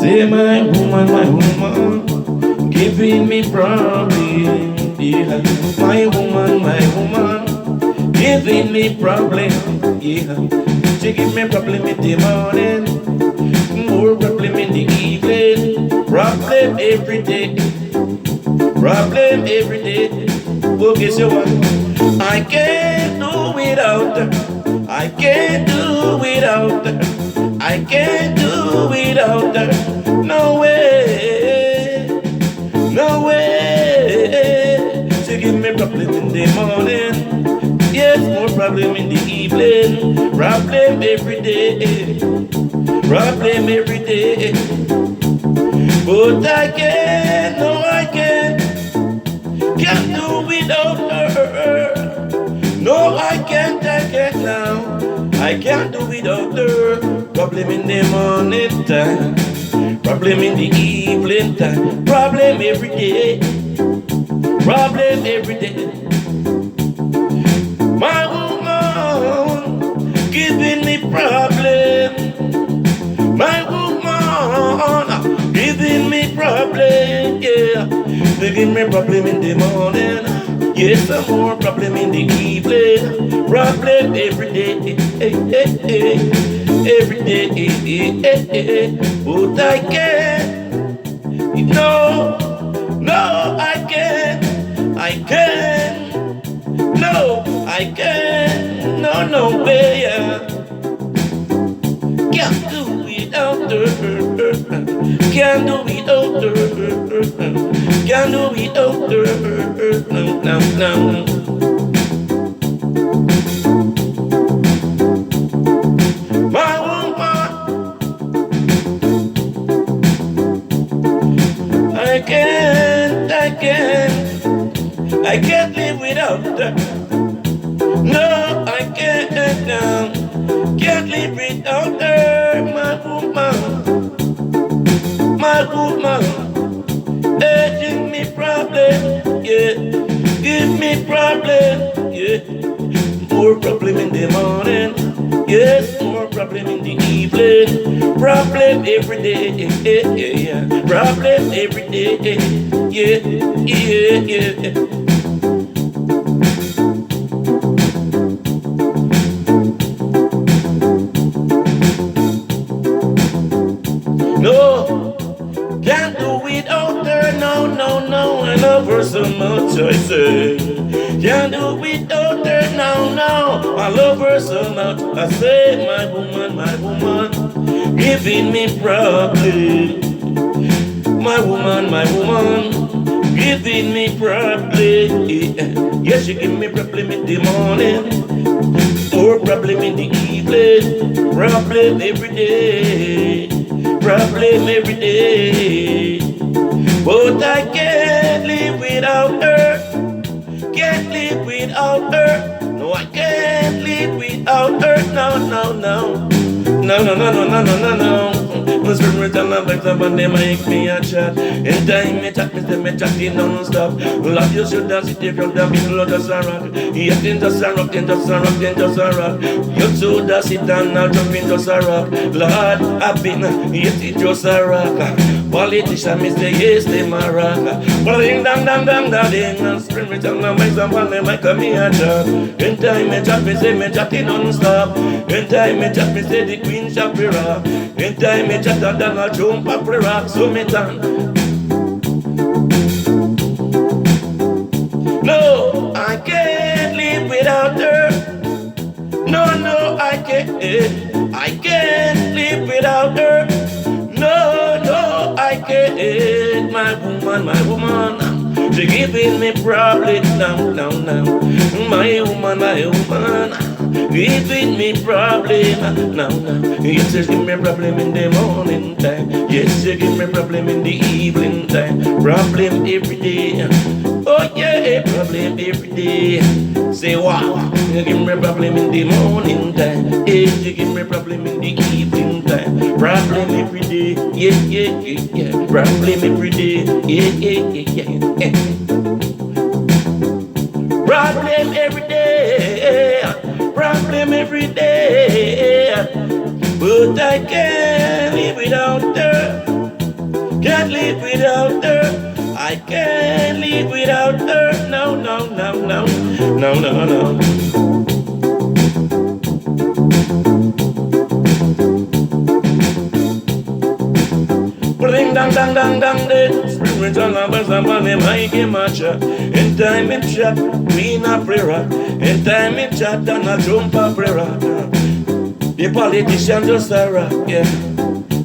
Say my woman, giving me problem. Yeah, my woman, giving me problem. Yeah, she give me problem in the morning, more problem in the evening, problem every day, problem every day. Well, guess what? I can't do without her. I can't do without her. I can't do without her. No way, no way. She give me problem in the morning, yes, more problem in the evening, problem every day, problem every day. But I can't, no I can't do without her. No I can't now. I can't do without her. Problem in the morning time, problem in the evening time, problem every day, problem every day. My woman giving me problem. My woman giving me problem, yeah. They give me problem in the morning, yes, some more problem in the evening, problem every day, every day, but I can't, no, no, I can't, no, I can't, no, no way, yeah. Can't do without her, can't do without her, can't do without her, no, no, no. My woman, I can't live without her. No, I can't, no, can't live without her. My woman, give me problem, yeah, give me problem, yeah. More problem in the morning, yes, more problem in the evening, problem every day, yeah, problem every day, yeah. No, can't do without her, no, no, no, I love her so much, I say. Can't do without her, no, no, I love her so much, I say. My woman, giving me problem. My woman, giving me problem. Yes, she give me problem in the morning, more problem in the evening, problem every day, problem every day. But I can't live without her, can't live without her. No, I can't live without her, no, no, no. No, no, no, no, no, no, no, no. My spirit and my back up and they make me a chat. In time, me chat, me chatting non-stop. Love you should have sit there from the middle of the rock. Yes, then just a rock, then just a rock, then just a rock. You should have sit down and jump in just a rock. Lord, I've been, yes, it's just a rock. Politician, me say, yes, they my rock. But ding, dang, dang, dang, dang, ding. And spirit and my back up and they make me a chat. In time, me chat, me say, me chatting non-stop. In time, me chat, me say, the Queen Shapira. In time, me chat, and Donald Trump up the rock. So me done. No, I can't live without her. No, no, I can't live without her. No, no, I can't. My woman, she giving me problem now, now, now. My woman, giving me problem now, now. Yes, she give me problem in the morning time. Yes, she give me problem in the evening time. Problem every day. Oh yeah, problem every day. Say wow, you give me problem in the morning time. Yeah, you give me problem in the evening time. Problem every day. Yeah, yeah, yeah, yeah. Problem every day. Yeah, yeah, yeah, yeah. Problem every day. Problem every day. But I can't live without her. live without her. I can't live without her. No, no, no, no, no, no, no. Bring dang dang dang dang dang. Spring winter lovers and money make him matcha. In time it chat, we na prayer. In time it chat and a jump a prayer. The politician just a rock, yeah.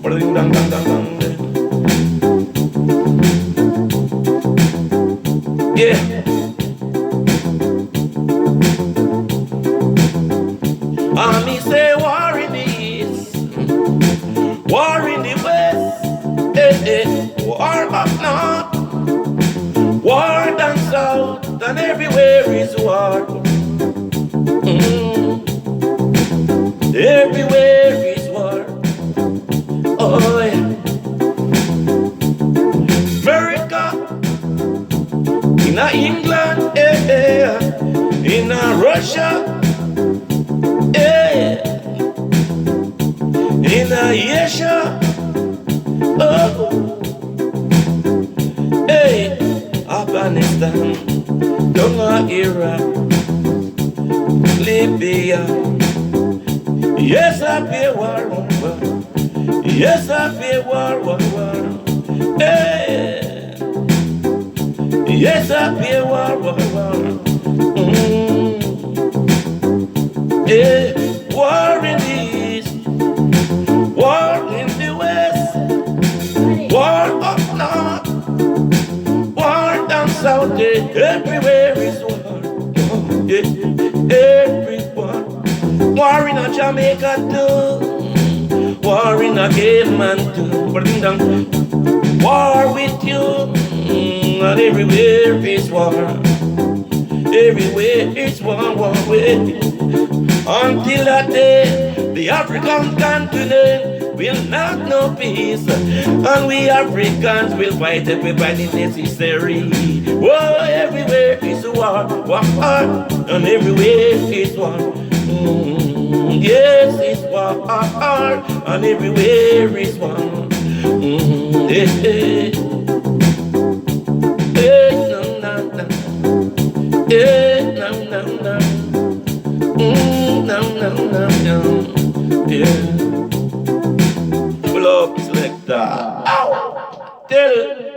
Bring dang dang dang dang dang. Yeah. Army say war in the east, war in the west. War up north, war down south, and everywhere is war. Everywhere is war. Oh yeah. America, in England, in Russia, in Asia. Oh, hey, Afghanistan, Tonga, Iraq, Libya. Yes, I be war. Yes, I be war. Hey, yes, I be war. Hey, war in the east, war in the west. War up north, war down south, everywhere is war. Everyone. War in a Jamaica too, war in a Cayman too. War with you, and everywhere is war. Everywhere is war, war with. Until that day, the African continent will not know peace, and we Africans will fight everybody necessary. War everywhere is war, war, and everywhere is war. Yes, it's war, and everywhere is war. Hey, hey, hey, no, no, no. Hey, no, no, no. No, no, no, no. Yeah. Pull up selector. Ow! Tell it.